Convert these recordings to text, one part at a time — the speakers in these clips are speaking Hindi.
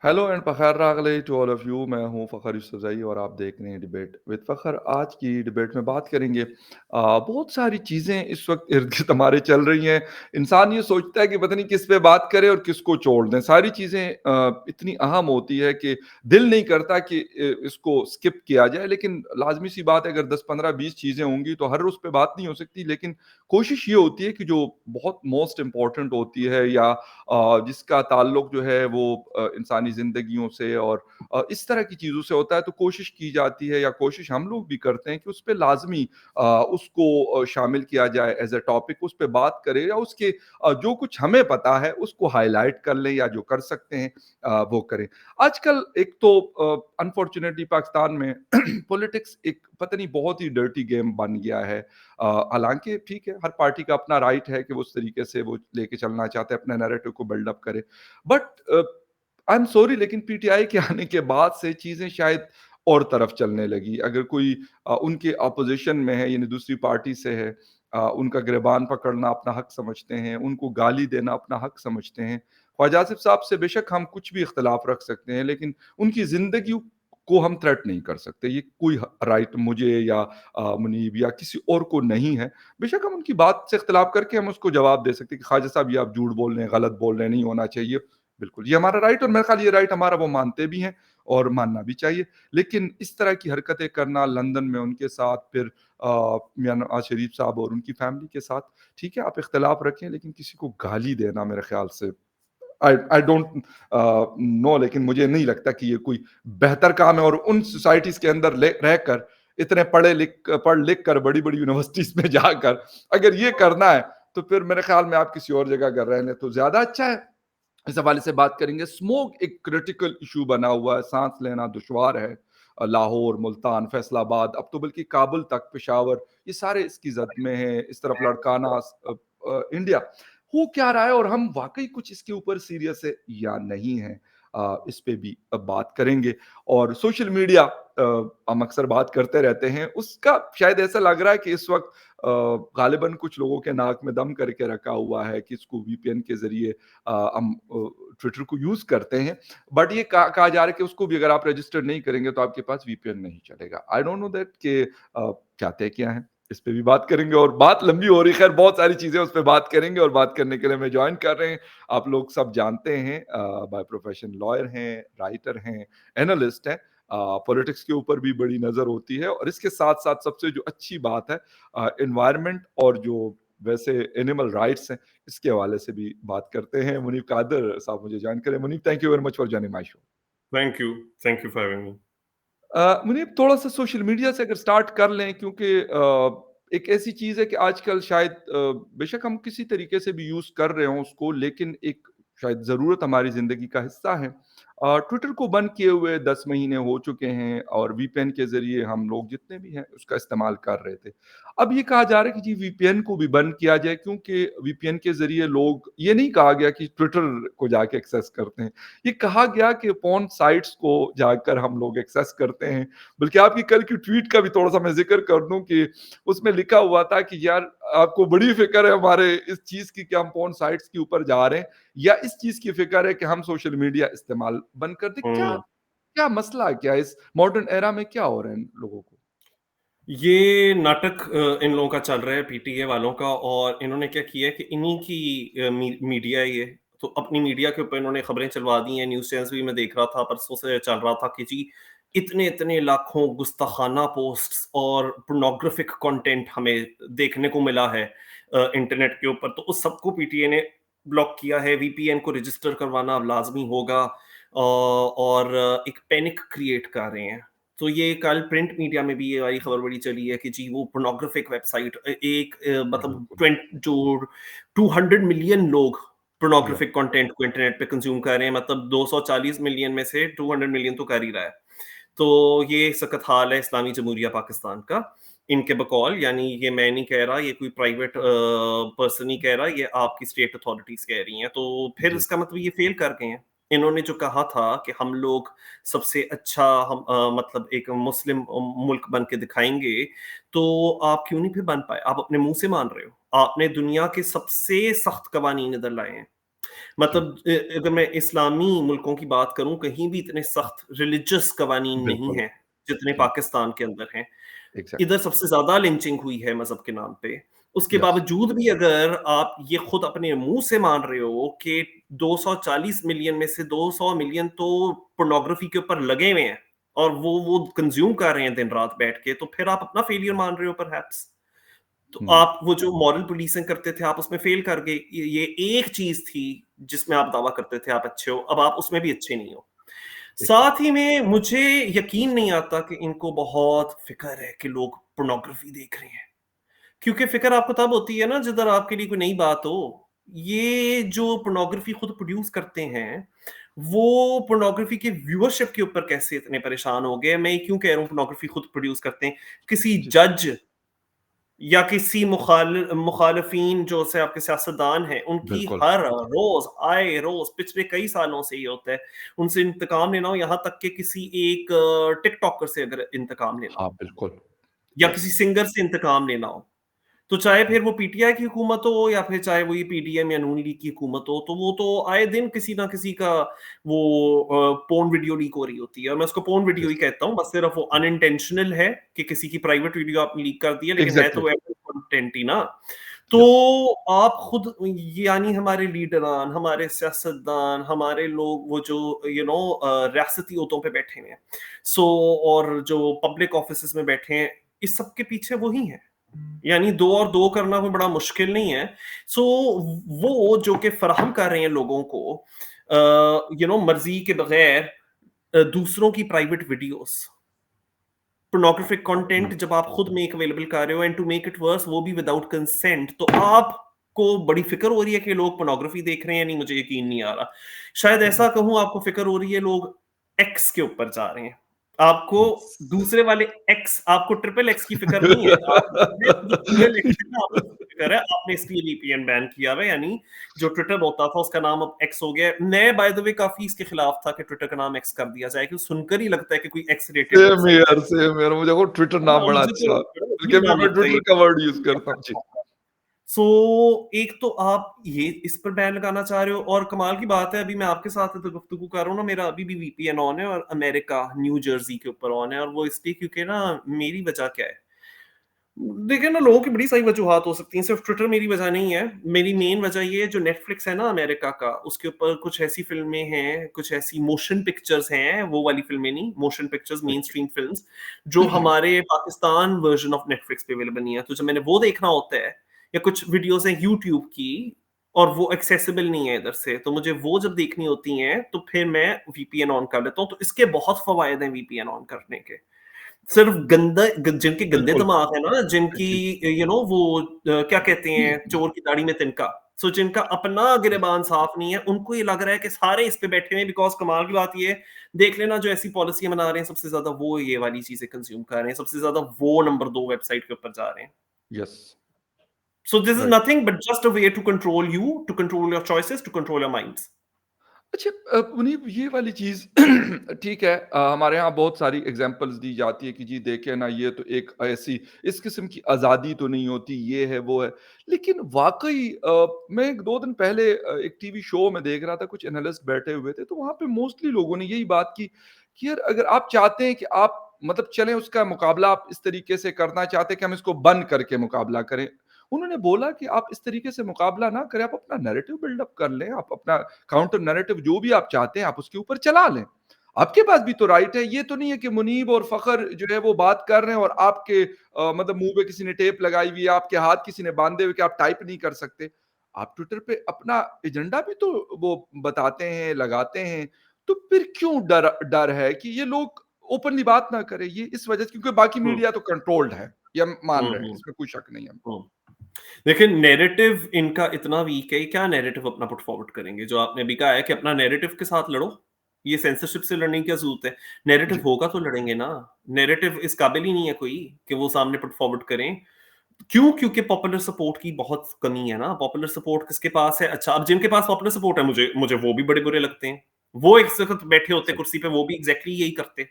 हेलो एंड फ़खर रागले टू ऑल ऑफ यू। मैं हूं फ़खर यूसुफ़ज़ई और आप देख रहे हैं डिबेट विद फ़खर। आज की डिबेट में बात करेंगे बहुत सारी चीज़ें इस वक्त इर्द गिर्द हमारे चल रही हैं। इंसान ये सोचता है कि पता नहीं किस पे बात करे और किसको छोड़ दें। सारी चीज़ें इतनी अहम होती है कि दिल नहीं करता कि इसको स्किप किया जाए, लेकिन लाजमी सी बात है, अगर 10 15 20 चीज़ें होंगी तो हर रोज़ पे बात नहीं हो सकती। लेकिन कोशिश ये होती है कि जो बहुत मोस्ट इम्पॉर्टेंट होती है या जिसका ताल्लुक जो है वो इंसानी ज़िंदगियों से और इस तरह की चीज़ों से होता है, तो कोशिश की जाती है या कोशिश हम लोग भी करते हैं कि उस पे लाज़मी उसको शामिल किया जाए एज़ अ टॉपिक, उस पे बात करें या उसके जो कुछ हमें पता है उसको हाइलाइट कर लें या जो कर सकते हैं वो करें। आजकल एक तो अनफॉर्च्युनेटली पाकिस्तान में पॉलिटिक्स एक पता नहीं बहुत ही डर्टी गेम बन गया है। हालाँकि ठीक है, हर पार्टी का अपना राइट है कि वो उस तरीके से वो लेके चलना चाहते हैं, अपने नैरेटिव को बिल्ड अप करे। बट आई एम सॉरी, लेकिन पीटीआई के आने के बाद से चीज़ें शायद और तरफ चलने लगी। अगर कोई उनके अपोज़िशन में है, यानी दूसरी पार्टी से है, उनका गिरबान पकड़ना अपना हक समझते हैं, उनको गाली देना अपना हक समझते हैं। ख्वाजा आसिफ साहब से बेशक हम कुछ भी इख्तिलाफ रख सकते हैं, लेकिन उनकी ज़िंदगी को हम थ्रेट नहीं कर सकते। ये कोई राइट मुझे या मुनीब या किसी और को नहीं है। बेशक हम उनकी बात से इख्तिलाफ करके हम उसको जवाब दे सकते हैं कि ख्वाजा साहब ये आप झूठ बोल रहे हैं, गलत बोल रहे हैं, नहीं होना चाहिए। बिल्कुल, ये हमारा राइट, और मेरे ख्याल ये राइट हमारा वो मानते भी हैं और मानना भी चाहिए। लेकिन इस तरह की हरकतें करना लंदन में उनके साथ, फिर मियां नवाज शरीफ साहब और उनकी फैमिली के साथ, ठीक है आप इख्तिलाफ रखें, लेकिन किसी को गाली देना मेरे ख्याल से आई आई डोंट नो, लेकिन मुझे नहीं लगता कि ये कोई बेहतर काम है। और उन सोसाइटीज़ के अंदर रहकर, इतने पढ़ लिख कर बड़ी-बड़ी यूनिवर्सिटीज़ में जाकर अगर ये करना है, तो फिर मेरे ख्याल में आप किसी और जगह कर रहे हैं तो ज़्यादा अच्छा है। इस हवाले से बात करेंगे। स्मोक एक क्रिटिकल इशू बना हुआ है, सांस लेना दुश्वार है। लाहौर, मुल्तान, फैसलाबाद, अब तो बल्कि काबुल तक, पेशावर, ये सारे इसकी जद में हैं। इस तरफ लड़काना, इंडिया। हो क्या रहा है और हम वाकई कुछ इसके ऊपर सीरियस है या नहीं है, इस पे भी अब बात करेंगे। और सोशल मीडिया, हम अक्सर बात करते रहते हैं, उसका शायद ऐसा लग रहा है कि इस वक्त गालिबन कुछ लोगों के नाक में दम करके रखा हुआ है कि इसको वीपीएन के जरिए हम ट्विटर को यूज करते हैं। बट ये कहा जा रहा है कि उसको भी अगर आप रजिस्टर नहीं करेंगे तो आपके पास वीपीएन नहीं चलेगा। आई डोंट नो दैट कि क्या तय क्या है। इस पे भी बात करेंगे और बात लंबी हो रही, खैर बहुत सारी चीजें उस पे बात करेंगे। और बात करने के लिए मैं ज्वाइन कर रहे हैं, आप लोग सब जानते हैं, बाय प्रोफेशन लॉयर हैं, राइटर हैं, एनालिस्ट हैं। पॉलिटिक्स के ऊपर भी बड़ी नजर होती है, और इसके साथ साथ सबसे जो अच्छी बात है, एनवायरनमेंट और जो वैसे एनिमल राइट्स हैं, इसके हवाले से भी बात करते हैं। मुनीब कादर साहब मुझे ज्वाइन करें। Munib, thank you very much for joining my show. Thank you. Thank you for having me. Munib, थोड़ा-सा सोशल मीडिया से अगर स्टार्ट कर लें, क्योंकि एक ऐसी चीज़ है कि आजकल शायद बेशक हम किसी तरीके से भी यूज़ कर रहे हों उसको, लेकिन एक शायद ज़रूरत हमारी ज़िंदगी का हिस्सा है। ट्विटर को बंद किए हुए 10 महीने हो चुके हैं और वीपीएन के ज़रिए हम लोग जितने भी हैं उसका इस्तेमाल कर रहे थे। अब ये कहा जा रहा है कि जी वीपीएन को भी बंद किया जाए, क्योंकि वीपीएन के ज़रिए लोग, ये नहीं कहा गया कि ट्विटर को जाके एक्सेस करते हैं। ये कहा गया कि पोर्न साइट्स को जाकर हम लोग एक्सेस करते हैं। बल्कि आपकी कल की ट्वीट का भी थोड़ा-सा मैं ज़िक्र कर दूँ कि उसमें लिखा हुआ था कि यार, आपको बड़ी फ़िक्र है हमारे इस चीज़ की कि हम पोर्न साइट्स के ऊपर जा रहे हैं, या इस चीज़ की फ़िक्र है कि हम सोशल मीडिया इस्तेमाल बंद कर दें। क्या हुँ। क्या मसला है? क्या इस मॉडर्न एरा में क्या हो रहा है इन लोगों को? ये नाटक इन लोगों का चल रहा है, पीटीए वालों का। और इन्होंने क्या किया है कि इन्हीं की मीडिया है ये, तो अपनी मीडिया के ऊपर इन्होंने खबरें चलवा दी हैं। न्यूज़ चैनल्स भी मैं देख रहा था, परसों से चल रहा था कि जी इतने-इतने लाखों गुस्ताखाना पोस्ट्स और पोर्नोग्राफिक कंटेंट हमें देखने को मिला है इंटरनेट के ऊपर। तो उस सबको पीटीए ने ब्लॉक किया है। वीपीएन को रजिस्टर करवाना अब लाज़मी होगा, और एक पैनिक क्रिएट कर रहे हैं। तो ये कल प्रिंट मीडिया में भी ये वाली खबर बड़ी चली है कि जी वो पोर्नोग्राफिक वेबसाइट एक मतलब बिल्कुल। 20 जो 200 मिलियन लोग या पोर्नोग्राफिक कंटेंट को इंटरनेट पे कंज्यूम कर रहे हैं। मतलब 240 मिलियन में से 200 मिलियन तो कर ही रहा है। तो ये सख्त हाल है इस्लामी जमहूरिया पाकिस्तान का, इनके बकौल। यानी ये मैं नहीं कह रहा, ये कोई प्राइवेट पर्सन नहीं कह रहा, ये आपकी स्टेट अथॉरिटीज कह रही हैं। तो फिर जी। इसका मतलब ये फेल कर गए हैं। इन्होंने जो कहा था कि हम लोग सबसे अच्छा हम मतलब एक मुस्लिम मुल्क बन के दिखाएंगे, तो आप क्यों नहीं फिर बन पाए? आप अपने मुंह से मान रहे हो। आपने दुनिया के सबसे सख्त कवानीन इधर लाए हैं। जी, मतलब अगर मैं इस्लामी मुल्कों की बात करूँ, कहीं भी इतने सख्त रिलिजियस कवानीन नहीं बिल्कुल। हैं, जितने जी, पाकिस्तान के अंदर हैं। इधर एग्ज़ैक्टली। सबसे ज़्यादा लिंचिंग हुई है मज़हब के नाम पे। उसके यस, बावजूद भी अगर आप ये खुद अपने मुँह से मान रहे हो कि 240 मिलियन में से 200 मिलियन तो पोर्नोग्राफ़ी के ऊपर लगे हुए हैं और वो कंज़्यूम कर रहे हैं दिन-रात बैठ के, तो फिर आप अपना फेलियर मान रहे हो परहैप्स। तो हुँ, आप वो जो मॉरल पुलिसिंग करते थे, आप उसमें फेल कर गए। ये एक चीज़ थी जिसमें आप दावा करते थे आप अच्छे हो, अब आप उसमें भी अच्छे नहीं हो। साथ एग्ज़ैक्टली। ही में मुझे यकीन नहीं आता कि इनको बहुत फ़िक्र है कि लोग पोर्नोग्राफ़ी देख रहे हैं। क्योंकि फ़िक्र आपको तब होती है ना जिधर आपके लिए कोई नई बात हो। ये जो पोर्नोग्राफ़ी खुद प्रोड्यूस करते हैं, वो पोर्नोग्राफ़ी के व्यूअरशिप के ऊपर कैसे इतने परेशान हो गए। मैं क्यों कह रहा हूँ पोर्नोग्राफ़ी खुद प्रोड्यूस करते हैं। किसी जी, जज या किसी मुखालिफिन जो से आपके सियासतदान हैं, उनकी बिल्कुल। हर रोज़, आए रोज़ पिछले कई सालों से ये होता है। उनसे इंतकाम लेना हो, यहाँ तक कि किसी एक टिकटॉकर से अगर इंतकाम लेना हाँ, हो बिल्कुल। या यस। किसी सिंगर से इंतकाम लेना हो, तो चाहे फिर वो पीटीआई की हुकूमत हो या फिर चाहे वो ये पीडीएम या नून लीग की हुकूमत हो, तो वो तो आए दिन किसी ना किसी का वो पोर्न वीडियो लीक हो रही होती है और मैं उसको पोर्न वीडियो ही यस। कहता हूँ, बस सिर्फ वो अनइंटेंशनल है कि किसी की प्राइवेट वीडियो आपने लीक कर दी है, लेकिन है एग्ज़ैक्टली। तो एडल्ट कंटेंट ही ना। तो यस। आप खुद यानी हमारे लीडरान, हमारे सियासतदान, हमारे लोग वो जो रियासती ओहदों पे बैठे हैं, सो और जो पब्लिक ऑफिसेज़ में बैठे हैं, इस सब के पीछे वो ही हैं। यानी 2 और 2 करना कोई बड़ा मुश्किल नहीं है। सो वो जो कि फराहम कर रहे हैं लोगों को मर्ज़ी के बगैर दूसरों की प्राइवेट वीडियोज़, पोर्नोग्राफिक हुँ, कंटेंट जब आप खुद मेक अवेलेबल कर रहे हो and to make it worse वो भी विदाउट कंसेंट, तो आपको बड़ी फ़िक्र हो रही है कि लोग पोर्नोग्राफी देख रहे हैं या नहीं, मुझे यकीन नहीं आ रहा। शायद हुँ, ऐसा कहूँ, आपको फ़िक्र हो रही है लोग एक्स के ऊपर जा रहे हैं। आपको यस। दूसरे वाले एक्स, आपको ट्रिपल एक्स की फ़िक्र नहीं है। आपको सिर्फ़ जो सिंगल एक्स है ना, आपको उसकी फ़िक्र है। आपने इसलिए वीपीएन बैन किया हुआ है, यानी जो ट्विटर होता था उसका नाम अब एक्स हो गया है। मैं बाय द वे काफ़ी इसके खिलाफ था कि ट्विटर का नाम एक्स कर दिया जाए, क्योंकि सुनकर ही लगता है कि कोई एक्स रेटेड सेम वेबसाइट है। Here, same here. मुझे वो ट्विटर नाम हाँ, बड़ा मुझे तो अच्छा, बड़ा बल्कि अजीब मैं नाम मैं लगता है ये। ट्विटर का वर्ड यूज़ करता हूँ। जी। सो एक तो आप ये इस पर बैन लगाना चाह रहे हो और कमाल की बात है, अभी मैं आपके साथ तो गुफ्तगू कर रहा हूँ ना, मेरा अभी भी वीपीएन ऑन है और अमेरिका न्यू जर्सी के ऊपर ऑन है, और वो इसलिए क्योंकि ना मेरी वजह क्या है, देखिए ना, लोगों की बड़ी सारी वजूहात हो सकती हैं, सिर्फ ट्विटर मेरी वजह नहीं है। मेरी मेन वजह ये है, जो नेटफ्लिक्स है ना अमेरिका का, उसके ऊपर कुछ ऐसी फिल्में हैं, कुछ ऐसी मोशन पिक्चर्स हैं, वो वाली फिल्में नहीं, motion pictures, main stream films, जो हमारे पाकिस्तान वर्जन ऑफ नेटफ्लिक्स पे अवेलेबल नहीं है। तो जब मैंने वो देखना होता है, या कुछ वीडियोज़ हैं यूट्यूब की और वो एक्सेसिबल नहीं है इधर से, तो मुझे वो जब देखनी होती हैं, तो फिर मैं वीपीएन ऑन कर लेता हूँ। तो इसके बहुत फ़वायद हैं वीपीएन ऑन करने के। सिर्फ जिनके गंदे बिल्कुल। दिमाग है ना, जिनकी जी, वो क्या कहते हैं, चोर की दाढ़ी में तिनका। सो जिनका अपना गिरेबान साफ नहीं है, उनको ये लग रहा है कि सारे इस पे बैठे हुए हैं, बिकॉज़ कमाल की बात ये है, देख लेना जो ऐसी पॉलिसियाँ बना रहे हैं, सबसे ज़्यादा वो ये वाली चीज़ें कंज़्यूम कर रहे हैं, सबसे ज़्यादा वो नंबर 2 वेबसाइट के ऊपर जा रहे हैं। Yes, so this is right. Nothing but just a way to control you, to control your choices, to control your minds. अच्छा, मुनीब, ये वाली चीज़ ठीक है। हमारे यहाँ बहुत सारी एग्ज़ाम्पल्स दी जाती है कि जी देखिए ना, ये तो एक ऐसी इस किस्म की आज़ादी तो नहीं होती, ये है, वो है। लेकिन वाक़ई मैं 1-2 दिन पहले एक टीवी शो में देख रहा था, कुछ एनालिस्ट बैठे हुए थे, तो वहाँ पे मोस्टली लोगों ने यही बात की कि यार, अगर आप चाहते हैं कि आप मतलब चलें, उसका मुकाबला आप इस तरीके से करना चाहते हैं कि हम इसको बंद करके मुकाबला करें। उन्होंने बोला कि आप इस तरीके से मुकाबला ना करें, आप अपना नैरेटिव बिल्डअप कर लें, आप अपना काउंटर नैरेटिव जो भी आप चाहते हैं, आप उसके ऊपर चला लें। आपके पास भी तो राइट है, ये तो नहीं है कि मुनीब और फ़ख़र जो है वो बात कर रहे हैं और आपके मतलब मुँह पे किसी ने टेप लगाई हुई है, आपके हाथ किसी ने बाँधे हुए कि आप टाइप नहीं कर सकते। आप ट्विटर पे अपना एजेंडा भी तो वो बताते हैं, लगाते हैं, तो फिर क्यों डर डर है कि ये लोग ओपनली बात ना करें? ये इस वजह से क्योंकि बाकी हुँ, मीडिया तो कंट्रोल्ड है, ये हम मान हुँ, रहे हैं, हुँ, इसमें कोई शक नहीं है। हुँ। देखिए, नैरेटिव इनका इतना वीक है, क्या नैरेटिव अपना पुट फॉरवर्ड करेंगे? जो आपने अभी कहा है कि अपना नैरेटिव के साथ लड़ो, ये सेंसरशिप से लड़ने की क्या ज़रूरत है? नैरेटिव जी, होगा तो लड़ेंगे ना। नैरेटिव इस काबिल ही नहीं है कोई कि वो सामने पुट फॉरवर्ड करें। क्यों? क्योंकि पॉपुलर सपोर्ट की बहुत कमी है ना। पॉपुलर सपोर्ट किसके पास है? अच्छा, अब जिनके पास पॉपुलर सपोर्ट है, मुझे मुझे वो भी बड़े बुरे लगते हैं। वो एक वक़्त बैठे होते सही, कुर्सी पे, वो भी एग्ज़ैक्टली यही करते।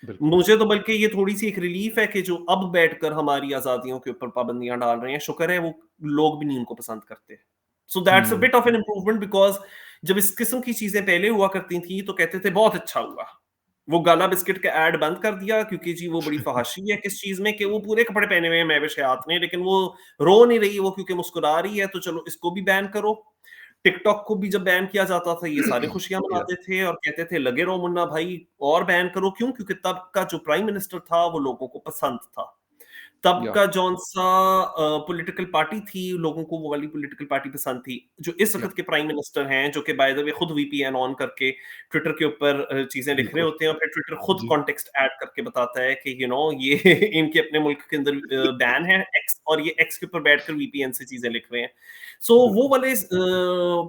बिल्कुल। मुझे तो बल्कि ये थोड़ी-सी एक रिलीफ़ है कि जो अब बैठकर हमारी आज़ादियों के ऊपर पाबंदियाँ डाल रहे हैं, शुक्र है वो लोग भी नहीं उनको पसंद करते। So that's a hmm, bit of an improvement, because जब इस किस्म की चीज़ें पहले हुआ करती थी, तो कहते थे बहुत अच्छा हुआ। वो गाला बिस्किट का ऐड बंद कर दिया, क्योंकि जी वो बड़ी फ़हाशी है किस चीज़ में, कि वो पूरे कपड़े पहने हुए हैं महविश हयात ने, लेकिन वो रो नहीं रही, वो क्योंकि मुस्कुरा रही है, तो चलो इसको भी बैन करो। टिकटॉक को भी जब बैन किया जाता था, ये सारे खुशियाँ या मनाते थे और कहते थे लगे रहो मुन्ना भाई, और बैन करो। क्यों? क्योंकि तब का जो प्राइम मिनिस्टर था वो लोगों को पसंद था। तब या का जौन-सा पॉलिटिकल पार्टी थी, लोगों को वो वाली पॉलिटिकल पार्टी पसंद थी। जो इस या वक़्त के प्राइम मिनिस्टर हैं, जो कि बाय द वे खुद वीपीएन ऑन करके ट्विटर के ऊपर चीज़ें लिख रहे बिल्कुल। होते हैं, और फिर ट्विटर खुद जी। कॉन्टेक्स्ट ऐड करके बताता है कि ये इनके अपने मुल्क के अंदर बैन है एक्स, और ये एक्स के ऊपर बैठकर वीपीएन से चीज़ें लिख रहे हैं। सो वो बिल्कुल। वाले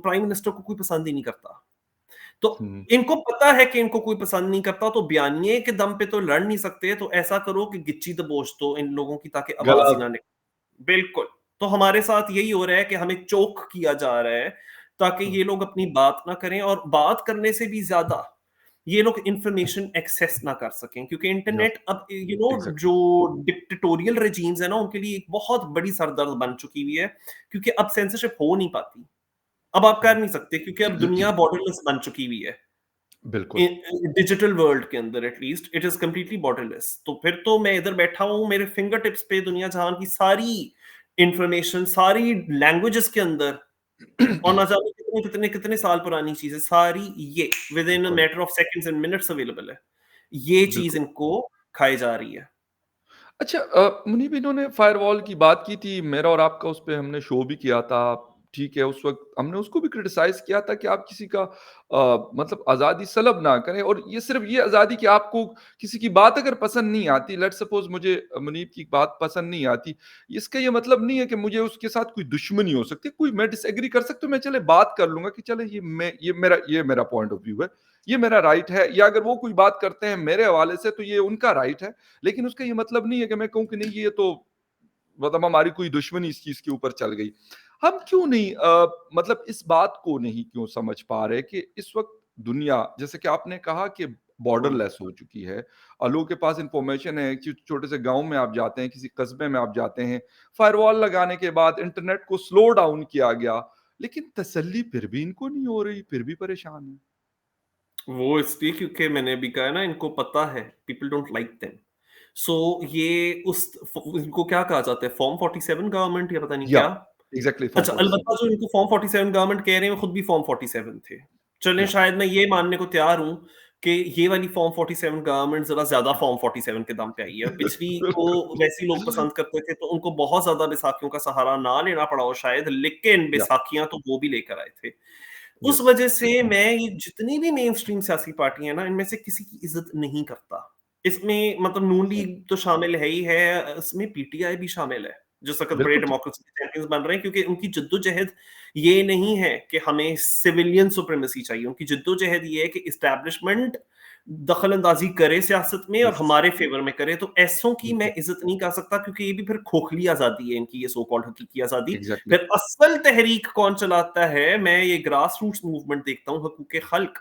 प्राइम मिनिस्टर को कोई पसंद ही नहीं करता। तो हुँ, इनको पता है कि इनको कोई पसंद नहीं करता, तो बयानिए के दम पे तो लड़ नहीं सकते, तो ऐसा करो कि गिच्ची दबोच दो इन लोगों की, ताकि गला आवाज़ ही ना निकले। बिल्कुल। तो हमारे साथ यही हो रहा है कि हमें चोक किया जा रहा है, ताकि हाँ, ये लोग अपनी बात ना करें, और बात करने से भी ज़्यादा ये लोग इन्फॉर्मेशन एक्सेस ना कर सकें, क्योंकि या इंटरनेट अब एग्ज़ैक्टली। जो डिक्टेटोरियल रेजीम्स है ना, उनके लिए एक बहुत बड़ी सरदर्द बन चुकी हुई है, क्योंकि अब सेंसरशिप हो नहीं पाती। अब आप कर हुँ, नहीं सकते, क्योंकि अब दुनिया बॉर्डरलेस बन चुकी हुई है। बिल्कुल। डिजिटल वर्ल्ड के अंदर at least it is completely borderless. तो फिर तो मैं इधर बैठा हूँ, मेरे फिंगर टिप्स पे दुनिया जहान की सारी इंफॉर्मेशन, सारी लैंग्वेजेस के अंदर, और ना जाने कितने कितने कितने साल पुरानी चीजें सारी, ये विद इन अ बिल्कुल, matter of seconds and minutes available है। ये चीज बिल्कुल। इनको खाई जा रही है। अच्छा मुनीब इन्होंने फ़ायरवॉल की बात की थी, मेरा और आपका उस पे हमने शो भी किया था। ठीक है, उस वक़्त हमने उसको भी क्रिटिसाइज़ किया था कि आप किसी का मतलब आज़ादी सलब ना करें और ये सिर्फ़ ये आज़ादी कि आपको किसी की बात अगर पसंद नहीं आती, लेट्स सपोज़ मुझे मुनीब की बात पसंद नहीं आती, इसका ये मतलब नहीं है कि मुझे उसके साथ कोई दुश्मनी हो सकती है। कोई मैं डिसएग्री कर सकता हूँ, मैं चले बात कर लूँगा कि चले ये मेरा पॉइंट ऑफ व्यू है, ये मेरा राइट है या अगर वो कोई बात करते हैं मेरे हवाले से तो ये उनका राइट है। लेकिन उसका ये मतलब नहीं है कि मैं कहूँ कि नहीं ये तो मतलब हमारी कोई दुश्मनी इस चीज़ के ऊपर चल गई। हम क्यों नहीं मतलब इस बात को नहीं क्यों समझ पा रहे कि इस वक़्त दुनिया जैसे कि आपने कहा कि हम्म। बॉर्डरलेस हो चुकी है। लोगों के पास इन्फॉर्मेशन है कि छोटे से गाँव में आप जाते हैं, किसी कस्बे में आप जाते हैं, फ़ायरवॉल लगाने के बाद इंटरनेट को स्लो डाउन किया गया, लेकिन तसल्ली फिर भी इनको नहीं हो रही, फिर भी परेशान हैं। वो इसलिए क्योंकि मैंने अभी कहा ना, इनको पता है पीपल डोंट लाइक देम। सो ये उस इनको क्या कहा जाता है, फॉर्म 47 गवर्नमेंट या पता नहीं या क्या। एग्ज़ैक्टली फॉर्म अच्छा, 47 अलबत्ता जो इनको फॉर्म 47 गवर्नमेंट कह रहे हैं, वो खुद भी फॉर्म 47 थे। चलें, या शायद मैं ये मानने को तैयार हूँ कि ये वाली फॉर्म 47 गवर्नमेंट ज़रा ज़्यादा फॉर्म 47 के दम पे आई है। पिछली को बिल्कुल। वैसे ही लोग पसंद करते थे, तो उनको बहुत ज़्यादा बैसाखियों का सहारा ना लेना पड़ा हो शायद, लेकिन या बैसाखियाँ तो वो भी लेकर आए थे। उस यस, वजह से मैं ये जितनी भी मेन स्ट्रीम सियासी पार्टियाँ हैं ना, इनमें से किसी की इज़्ज़त नहीं करता। इसमें मतलब नून लीग तो शामिल है ही है, इसमें पीटीआई भी शामिल है, जो सखत बड़े बिल्कुल ठीक। डेमोक्रेसी के चैंपियंस बन रहे हैं, क्योंकि उनकी जद्दोजहद ये नहीं है कि हमें सिविलियन सुप्रीमेसी चाहिए। उनकी जद्दोजहद ये है कि एस्टैब्लिशमेंट दखल अंदाज़ी करे सियासत में और यस, हमारे फ़ेवर में करे। तो ऐसों की मैं बिल्कुल, इज़्ज़त नहीं कर सकता, क्योंकि ये भी फिर खोखली आज़ादी है इनकी, ये सो कॉल्ड हकीकी आज़ादी। एग्ज़ैक्टली, फिर असल तहरीक कौन चलाता है, मैं ये ग्रास रूट्स मूवमेंट देखता हूँ, हकूक़ खल्क।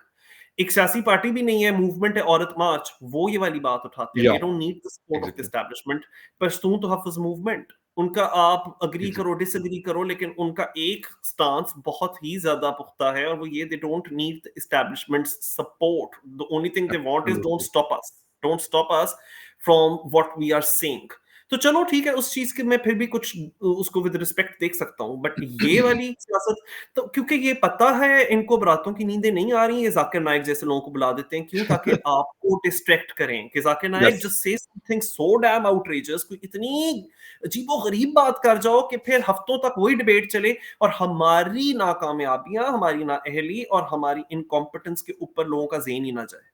एक सियासी पार्टी भी नहीं है, मूवमेंट है औरत मार्च, वो ये वाली बात उठाते हैं, या they don't need the support of the exactly, establishment. Pashtun Tahaffuz movement, उनका आप एग्री करो, एग्ज़ैक्टली, डिसएग्री करो, लेकिन उनका एक स्टांस बहुत ही ज़्यादा पुख्ता है, और वो ये, they don't need the establishment's support. The only thing they want is absolutely. Don't stop us from what we are saying. तो चलो ठीक है, उस चीज़ के मैं फिर भी कुछ उसको विद रिस्पेक्ट देख सकता हूँ, बट ये वाली सियासत, तो क्योंकि ये पता है इनको रातों की नींदें नहीं आ रही, ये ज़ाकिर नाइक जैसे लोगों को बुला देते हैं। क्यों? ताकि आपको डिस्ट्रैक्ट करें, कि Zakir Naik yes, just say something so damn outrageous, कोई इतनी अजीबो-गरीब बात कर जाओ कि फिर हफ्तों तक वही डिबेट चले, और हमारी नाकामयाबियाँ, हमारी नाअहली और हमारी इनकॉम्पिटेंस के ऊपर लोगों का ज़हन ही ना जाए।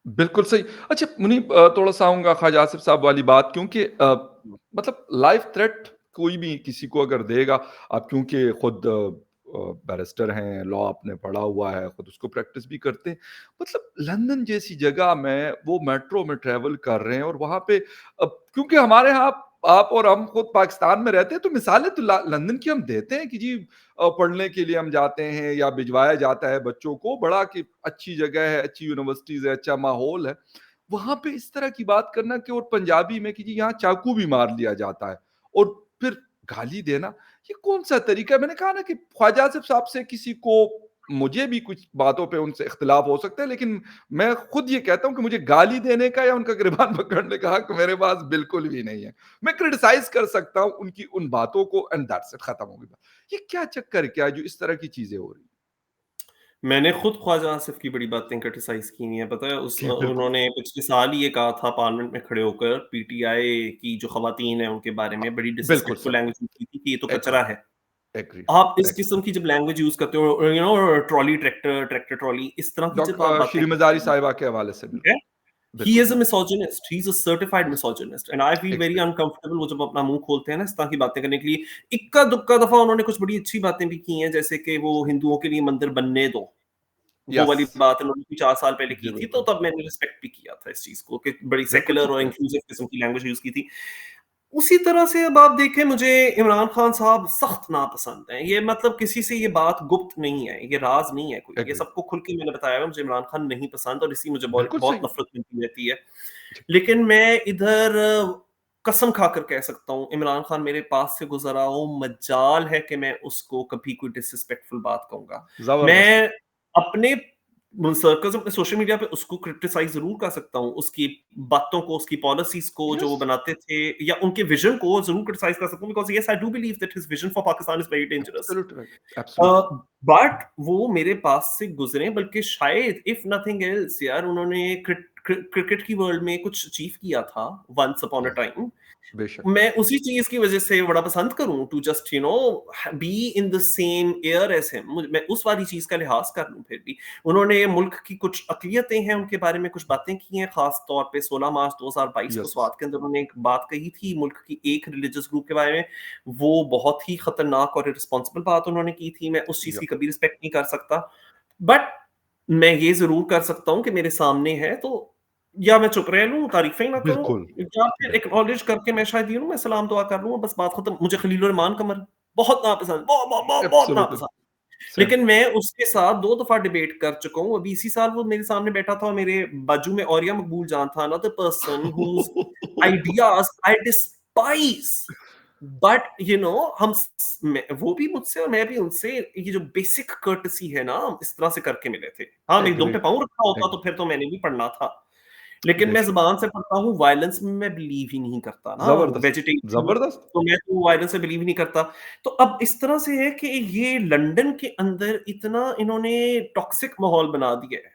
बिल्कुल सही। अच्छा मुनीब थोड़ा-सा आऊँगा ख्वाजा आसिफ साहब वाली बात क्योंकि मतलब लाइफ़ थ्रेट कोई भी किसी को अगर देगा, आप क्योंकि खुद बैरिस्टर हैं, लॉ आपने पढ़ा हुआ है, खुद उसको प्रैक्टिस भी करते हैं। मतलब लंदन जैसी जगह में वो मेट्रो में ट्रैवल कर रहे हैं और वहाँ पे क्योंकि हमारे यहाँ आप और हम खुद पाकिस्तान में रहते हैं, तो मिसालें तो लंदन की हम देते हैं कि जी पढ़ने के लिए हम जाते हैं या भिजवाया जाता है बच्चों को, बड़ा कि अच्छी जगह है, अच्छी यूनिवर्सिटीज़ है, अच्छा माहौल है। वहाँ पे इस तरह की बात करना कि और पंजाबी में कि जी यहाँ चाकू भी मार लिया जाता है और फिर गाली देना, ये कौन-सा तरीका है? मैंने कहा ना कि ख्वाजा आसिफ साहब से किसी को मुझे भी कुछ बातों पे उनसे इख्तिलाफ हो सकता है, लेकिन मैं खुद ये कहता हूँ कि मुझे गाली देने का या उनका गिरबान पकड़ने का हक मेरे पास बिल्कुल भी नहीं है। मैं क्रिटिसाइज़ कर सकता हूँ उनकी उन बातों को एंड दैट्स इट, खत्म हो गई बात। ये क्या चक्कर है क्या जो इस तरह की चीज़ें हो रही हैं? मैंने खुद ख्वाजा आसिफ की बड़ी बातें क्रिटिसाइज़ की हुई हैं, पता है ओके, बिल्कुल। उन्होंने पिछले साल ही ये कहा था पार्लियामेंट में खड़े होकर पीटीआई की जो ख़वातीन हैं उनके बारे हाँ, में बड़ी बिल्कुल डिसरिस्पेक्टफुल सर। लैंग्वेज यूज़ की थी कि ये तो एग्री, कचरा है। एग्री, आप इस एग्री। किस्म की जब लैंग्वेज यूज़ करते हो ट्रॉली ट्रैक्टर, ट्रैक्टर ट्रॉली इस तरह की जब आप बातें श्री मज़ारी करते साहिबा के हवाले से हैं, बिल्कुल, ही बिल्कुल, इज़ अ बिल्कुल। Misogynist, he is a certified misogynist and I feel very agree, uncomfortable वो जब अपना मुँह खोलते हैं ना इस तरह की बातें करने के लिए। इक्का-दुक्का दफ़ा उन्होंने कुछ बड़ी अच्छी बातें भी की हैं, जैसे कि वो हिंदुओं के लिए मंदिर बनने दो। वो वाली यस। बात उन्होंने 4 साल पहले जी, की थी, तो बिल्कुल। तब मैंने रिस्पेक्ट भी किया था इस चीज़ को कि बड़ी बिल्कुल सेक्युलर ठीक और है। इंक्लूसिव किस्म की लैंग्वेज यूज़ की थी। उसी तरह से अब आप देखें मुझे इमरान खान साहब सख्त नापसंद हैं। ये मतलब किसी से ये बात गुप्त नहीं है, ये राज़ नहीं है कोई। ये एग्री। सबको खुल के मैंने बताया है मुझे इमरान खान नहीं पसंद और इसकी मुझे बहुत बिल्कुल बहुत सही। नफ़रत मिलती रहती है। जी, लेकिन मैं इधर कसम खाकर कह सकता हूँ इमरान खान मेरे पास से गुज़रा हो, मजाल है कि मैं उसको कभी कोई डिसरिस्पेक्टफुल बात कहूँगा। ज़बरदस्त। मैं अपने सर्कल्स अपने सोशल मीडिया पे उसको क्रिटिसाइज़ ज़रूर कर सकता हूँ, उसकी बातों को, उसकी पॉलिसीज़ को जो वो यस, बनाते थे या उनके विज़न को ज़रूर क्रिटिसाइज़ कर सकता हूँ because yes I do believe that his vision for Pakistan is very dangerous. Absolute right, a, absolute. But वो मेरे पास से गुज़रे बल्कि शायद इफ नथिंग एल्स यार उन्होंने क्रिकेट की वर्ल्ड में कुछ अचीव किया था वन्स अपॉन अ हाँ, टाइम। बेशक। मैं उसी चीज़ की वज़ह से बड़ा पसंद करूँ to just be in the same air as him मैं उस वाली चीज़ का लिहाज़ कर लूँ फिर भी। उन्होंने मुल्क की कुछ अक़लियतें हैं, उनके बारे में कुछ बातें की हैं, ख़ास तौर पे 16 मार्च 2022 को यस, स्वात के अंदर उन्होंने एक बात कही थी मुल्क की एक रिलिजियस ग्रुप के बारे में। वो बहुत ही खतरनाक और इर्रेस्पॉन्सिबल बात उन्होंने की थी, मैं उस चीज़ या की कभी रिस्पेक्ट नहीं कर सकता। बट मैं ये ज़रूर कर सकता हूँ कि मेरे सामने है तो या मैं चुप रह लूँ, तारीफ़ें ना करूँ बिल्कुल, या फिर बिल्कुल। एक्नॉलेज करके मैं शायद यूँ मैं सलाम दुआ कर लूँ बस बात खत्म। मुझे खलीलुर रहमान कमर बहुत नापसंद, बहुत एब्सोल्यूटली, नापसंद। सेम। लेकिन मैं उसके साथ 2 दफ़ा डिबेट कर चुका हूँ। अभी इसी साल वो मेरे सामने बैठा था और मेरे बाजू में औरिया मकबूल जान था, another person whose ideas I despise. But हम स मैं वो भी मुझसे और मैं भी उनसे ये जो बेसिक कर्टेसी है ना, इस तरह से करके मिले थे। हाँ, मेरी दुम एग्री, पे पाँव रखा होता तो एग्री, फिर तो मैंने भी पढ़ना था। लेकिन मैं बेशक। ज़ुबान से पढ़ता हूँ, वायलेंस में मैं बिलीव ही नहीं करता ना, ज़बरदस्त, वेजिटेरियन हूँ, ज़बरदस्त। तो मैं तो वायलेंस से बिलीव ही नहीं करता। तो अब इस तरह से है कि ये लंदन के अंदर इतना इन्होंने टॉक्सिक माहौल बना दिया है।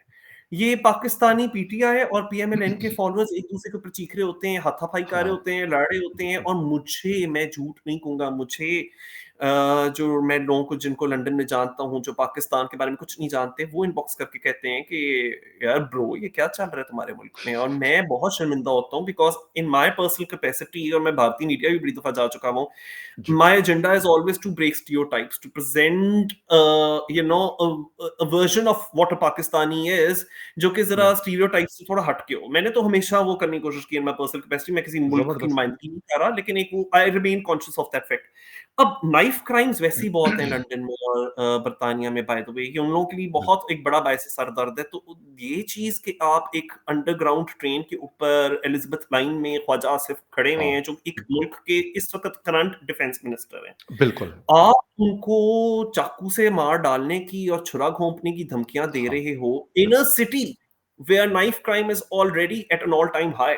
ये पाकिस्तानी पीटीआई और पीएमएलएन के फॉलोअर्स एक-दूसरे के ऊपर चीख रहे होते हैं, हाथापाई कर रहे हाँ, होते हैं, लड़ रहे होते हैं बिल्कुल। और मुझे मैं झूठ नहीं कहूँगा, मुझे जो मैं लोगों को जिनको लंदन में जानता हूँ, जो पाकिस्तान के बारे में कुछ नहीं जानते, वो इनबॉक्स करके कहते हैं कि यार ब्रो ये क्या चल रहा है तुम्हारे मुल्क में? और मैं बहुत शर्मिंदा होता हूँ because in my personal capacity और मैं भारतीय मीडिया भी बड़ी दफ़ा जा चुका हूँ। जी, My agenda is always to break stereotypes, to present, a version of what a Pakistani is, जो कि या ज़रा stereotypes से थोड़ा हट के हो। मैंने तो हमेशा वो करने की कोशिश की इन माय पर्सनल कैपेसिटी मैं किसी मुल्क की ज़बरदस्त। नुमाइंदगी नहीं कर रहा, लेकिन एक वो I remain conscious of that fact. अब नाइफ क्राइम्स वैसे ही बहुत हैं लंदन में और बर्तानिया में बाय द वे, ये उन लोगों के लिए बहुत बिल्कुल, एक बड़ा बायस सरदर्द है। तो ये चीज़ कि आप एक अंडरग्राउंड ट्रेन के ऊपर एलिज़ाबेथ लाइन में ख्वाजा आसिफ खड़े हुए हाँ, हैं, जो एक बिल्कुल, मुल्क के इस वक़्त करंट डिफेंस मिनिस्टर हैं। बिल्कुल, आप उनको चाकू से मार डालने की और छुरा घोंपने की धमकियाँ दे हाँ, रहे हो इन अ बिल्कुल, city where knife crime is already at an all time high.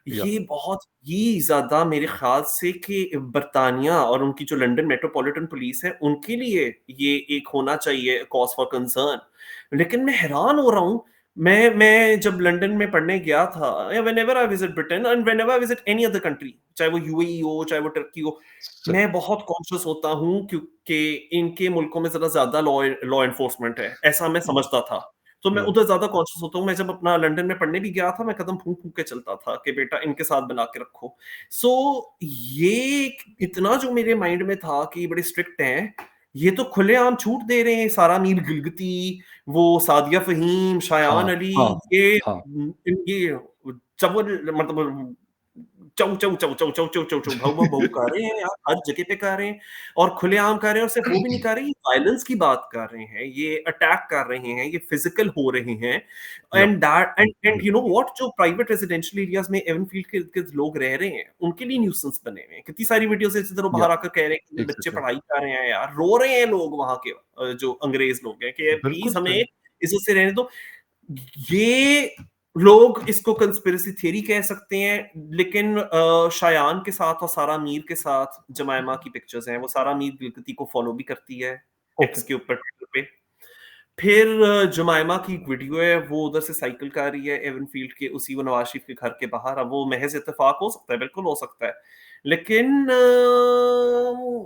या ये बहुत ही ज़्यादा मेरे ख़्याल से कि बर्तानिया और उनकी जो लंदन मेट्रोपॉलिटन पुलिस है, उनके लिए ये एक होना चाहिए कॉज़ फॉर कंसर्न। लेकिन मैं हैरान हो रहा हूँ, मैं जब लंदन में पढ़ने गया था या whenever I visit Britain and whenever I visit any other country, चाहे वो यूएई हो, चाहे वो टर्की हो, सही, मैं बहुत कॉन्शियस होता हूँ क्योंकि इनके मुल्कों में ज़रा ज़्यादा लॉ एनफोर्समेंट है, ऐसा मैं समझता था। तो मैं या उधर ज़्यादा कॉन्शियस होता हूँ। मैं जब अपना लंदन में पढ़ने भी गया था, मैं कदम फूँक-फूँक के चलता था कि बेटा इनके साथ बना के रखो। सो ये इतना जो मेरे माइंड में था कि ये बड़े स्ट्रिक्ट हैं, ये तो खुलेआम छूट दे रहे हैं। सारा मीर गिलगिती, वो सादिया फ़हीम, हाँ, शायान अली, हाँ, ये हाँ, ये चवल मतलब चौ चौ चौ चौ चौ चौ चौ चौ भौ भौ भौ कर रहे हैं यार, हर जगह पे कर रहे हैं और खुलेआम कर रहे हैं। और सिर्फ वो भी नहीं कर रहे, ये वायलेंस की बात कर रहे हैं, ये अटैक कर रहे हैं, ये फिजिकल हो रहे हैं। Yup, and that and you know बिल्कुल। व्हाट, जो प्राइवेट रेजिडेंशियल एरियाज में एवनफील्ड के लोग रह रहे हैं, उनके लिए न्यूसेंस बने हुए हैं। कितनी सारी वीडियोस है जिधर वो बाहर यप, आकर कह रहे हैं कि मेरे बच्चे एग्ज़ैक्टली। पढ़ाई कर रहे हैं यार, रो रहे हैं लोग वहां के जो अंग्रेज लोग हैं कि बिल्कुल प्लीज हमें सही। इज्जत से रहने दो। ये लोग इसको कंस्पिरेसी थ्योरी कह सकते हैं, लेकिन शायान के साथ और सारा मीर के साथ जमायमा की पिक्चर्स हैं, वो सारा मीर गिलगिती को फॉलो भी करती है ओके। एक्स के ऊपर, ट्विटर पे। फिर जमायमा की एक वीडियो है, वो उधर से साइकिल कर रही है एवनफील्ड के उसी वो नवाज शरीफ के घर के बाहर। अब वो महज इत्तेफाक हो सकता है, बिल्कुल हो सकता है, लेकिन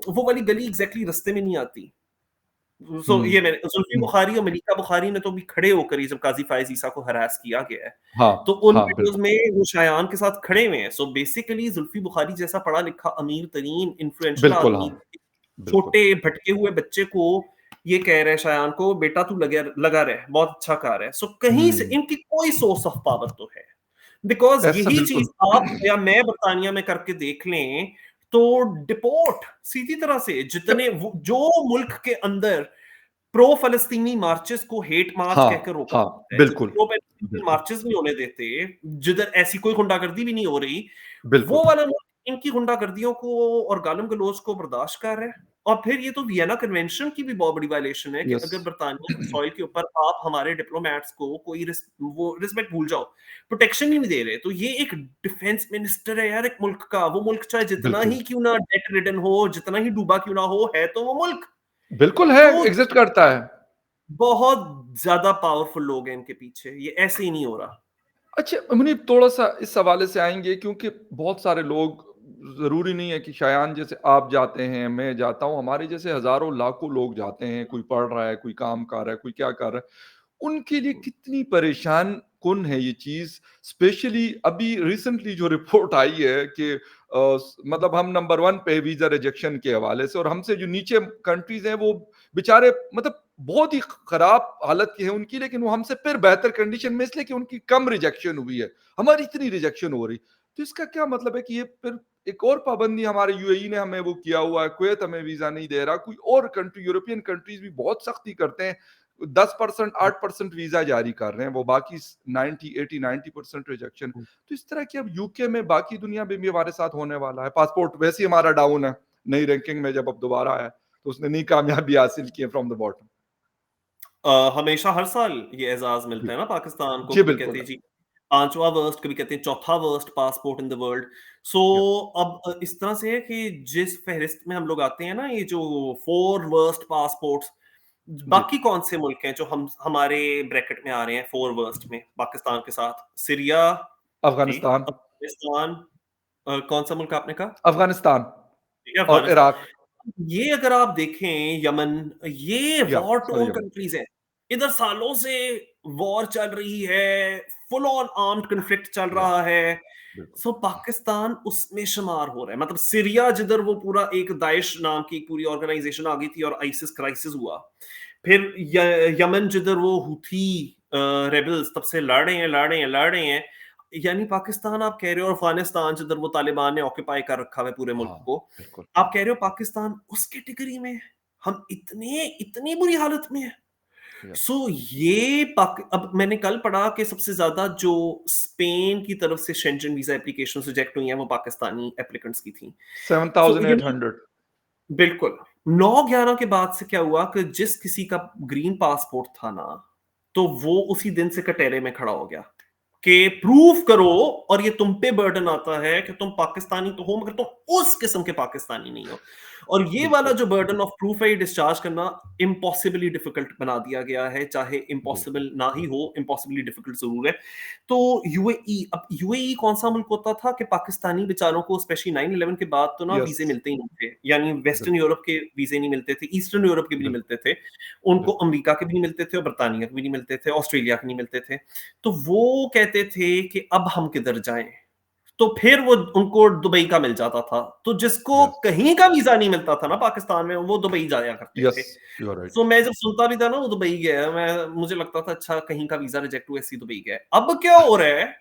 वो वाली गली एग्जैक्टली रास्ते में नहीं आती। सो हुँ, ये मैंने जुल्फी हुँ। बुखारी और मलिका बुखारी ने तो भी खड़े होकर ही, जब काजी फायज ईसा को हरास किया गया है, तो हाँ, उन हाँ, वीडियोज़ बिल्कुल, में वो शायान के साथ खड़े हुए हैं। सो बेसिकली जुल्फी बुखारी जैसा पढ़ा लिखा अमीर तरीन इन्फ्लुएंशियल बिल्कुल हाँ, आदमी बिल्कुल। छोटे भटके हुए बच्चे को ये कह रहे हैं शायान को, बेटा तू लगा लगा रहे, बहुत अच्छा कर रहा है। सो कहीं से हुँ, इनकी कोई सोर्स ऑफ पावर तो है, बिकॉज ऐसा यही चीज बिल्कुल, आप या मैं बरतानिया में करके देख लें, तो डिपोर्ट सीधी तरह से जितने जो मुल्क के अंदर प्रो फलस्तीनी मार्चेस को हेट मार्च कहकर हाँ, रोका हाँ, जाता है, जिधर बिल्कुल, प्रो पैलेस्टीनियन बिल्कुल, मार्चेस नहीं होने देते, जिधर ऐसी कोई गुंडागर्दी भी नहीं हो रही, बिल्कुल। वो वाला मुल्क इनकी गुंडागर्दियों को और गालम गलोच को बर्दाश्त कर रहा है। और फिर ये तो वियना कन्वेंशन की भी बहुत बड़ी वायलेशन है कि यस, अगर बरतानिया की सॉइल के ऊपर आप हमारे डिप्लोमेट्स को कोई वो रिस्पेक्ट भूल जाओ, प्रोटेक्शन ही नहीं दे रहे, तो ये एक डिफेंस मिनिस्टर है यार एक मुल्क का। वो मुल्क चाहे जितना बिल्कुल। ही क्यों ना डेट रिडन हो, जितना ही डूबा क्यों ना हो, है तो वो मुल्क। बिल्कुल है, तो एग्ज़िस्ट करता है। बहुत ज्यादा पावरफुल लोग हैं इनके पीछे, ये ऐसे ही नहीं हो रहा। अच्छा, मुनीब थोड़ा-सा इस हवाले से आएँगे क्योंकि बहुत सारे लोग ज़रूरी नहीं है कि शायान जैसे आप जाते हैं, मैं जाता हूँ, हमारे जैसे हज़ारों लाखों लोग जाते हैं, कोई पढ़ रहा है, कोई काम कर रहा है, कोई क्या कर रहा है। उनके लिए कितनी परेशान कुन है ये चीज़, स्पेशली अभी रिसेंटली जो रिपोर्ट आई है कि मतलब हम नंबर 1 पे वीज़ा रिजेक्शन के हवाले से और हमसे जो नीचे कंट्रीज़ हैं वो बेचारे मतलब बहुत ही खराब हालत की है उनकी, लेकिन वो हमसे फिर बेहतर कंडीशन में इसलिए कि उनकी कम रिजेक्शन हुई है, हमारी इतनी रिजेक्शन हो रही। तो इसका क्या मतलब है कि ये फिर एक और पाबंदी हमारे यूएई ने हमें वो किया हुआ है, कुवैत हमें वीज़ा नहीं दे रहा, कोई और कंट्री यूरोपियन कंट्रीज़ भी बहुत सख्ती करते हैं, 10% 8% वीज़ा जारी कर रहे हैं, वो बाकी 90, 80, 90% रिजेक्शन। तो इस तरह की अब यूके में बाकी दुनिया में भी हमारे साथ होने वाला है। पासपोर्ट वैसे ही हमारा डाउन है, नई रैंकिंग में जब अब दोबारा आया, तो उसने नई कामयाबी हासिल की है फ्रॉम द बॉटम। हमेशा हर साल ये एजाज जी। मिलता है ना पाकिस्तान को, जी, कभी कहते बिल्कुल। हैं जी पांचवा वर्स्ट, कभी कहते हैं चौथा worst passport in the world. So या अब इस तरह से है कि जिस फहरिस्त में हम लोग आते हैं ना, ये जो 4 वर्स्ट पासपोर्ट्स, जी। बाकी कौन से मुल्क हैं जो हम हमारे ब्रैकेट में आ रहे हैं 4 वर्स्ट में पाकिस्तान के साथ? सीरिया, ठीक, अफ़गानिस्तान अफगानिस्तान, कौन सा मुल्क आपने कहा? अफ़गानिस्तान ठीक है, और अफगानिस्तान। इराक ये अगर आप देखें, यमन, ये या war sorry torn Yemen. Countries हैं। इधर सालों से वॉर चल रही है, फुल ऑन आर्म्ड कॉन्फ्लिक्ट चल या रहा है। बिल्कुल। सो पाकिस्तान उसमें शुमार हो रहा है। मतलब सीरिया जिधर वो पूरा एक दाइश नाम की एक पूरी ऑर्गेनाइजेशन आ गई थी और आइसिस क्राइसिस हुआ। फिर यमन जिधर वो हुथी रेबल्स तब से लड़ रहे हैं, लड़ रहे हैं, लड़ रहे हैं। यानी पाकिस्तान आप कह रहे हो, और अफगानिस्तान जिधर वो तालिबान ने ऑक्यूपाई कर रखा है पूरे मुल्क हाँ, को, बिल्कुल। आप कह रहे हो पाकिस्तान उस कैटेगरी में है? हम इतने इतनी बुरी हालत में है। या सो ये अब मैंने कल पढ़ा कि सबसे ज्यादा जो स्पेन की तरफ से शेंजन वीजा एप्लीकेशन रिजेक्ट हुई हैं, वो पाकिस्तानी एप्लीकेंट्स की थी। सो ये 7800 बिल्कुल 9/11 के बाद से क्या हुआ कि जिस किसी का ग्रीन पासपोर्ट था ना, तो वो उसी दिन से कटहरे में खड़ा हो गया कि प्रूफ करो। और ये तुम पे बर्डन आता है कि तुम पाकिस्तानी तो हो, मगर तुम उस किस्म के पाकिस्तानी नहीं हो। और ये वाला बिल्कुल, जो बर्डन ऑफ प्रूफ है, ये डिस्चार्ज करना इम्पॉसिबली डिफिकल्ट बना दिया गया है। चाहे बिल्कुल। इम्पॉसिबल ना ही हो, इम्पॉसिबली डिफिकल्ट जरूर है। तो यूएई, अब यूएई कौन सा मुल्क होता था कि पाकिस्तानी बेचारों को स्पेशली 9/11 के बाद तो ना यस, वीजे मिलते ही नहीं थे। यानी वेस्टर्न बिल्कुल, यूरोप के वीजे नहीं मिलते थे, ईस्टर्न यूरोप के भी नहीं बिल्कुल, मिलते थे, उनको बिल्कुल। अमेरिका के भी नहीं मिलते थे और बर्तानिया के भी नहीं मिलते थे, ऑस्ट्रेलिया के नहीं मिलते थे। तो वो कहते थे कि अब हम किधर जाएं, तो फिर वो उनको दुबई का मिल जाता था। तो जिसको यस, कहीं का वीजा नहीं मिलता था ना पाकिस्तान में, वो दुबई जाया करते थे। Yes, you are so right. मैं जब सुनता भी था ना वो दुबई गया है, मैं मुझे लगता था अच्छा कहीं का वीजा रिजेक्ट हुआ, इसी दुबई गया है। अब क्या हो रहा है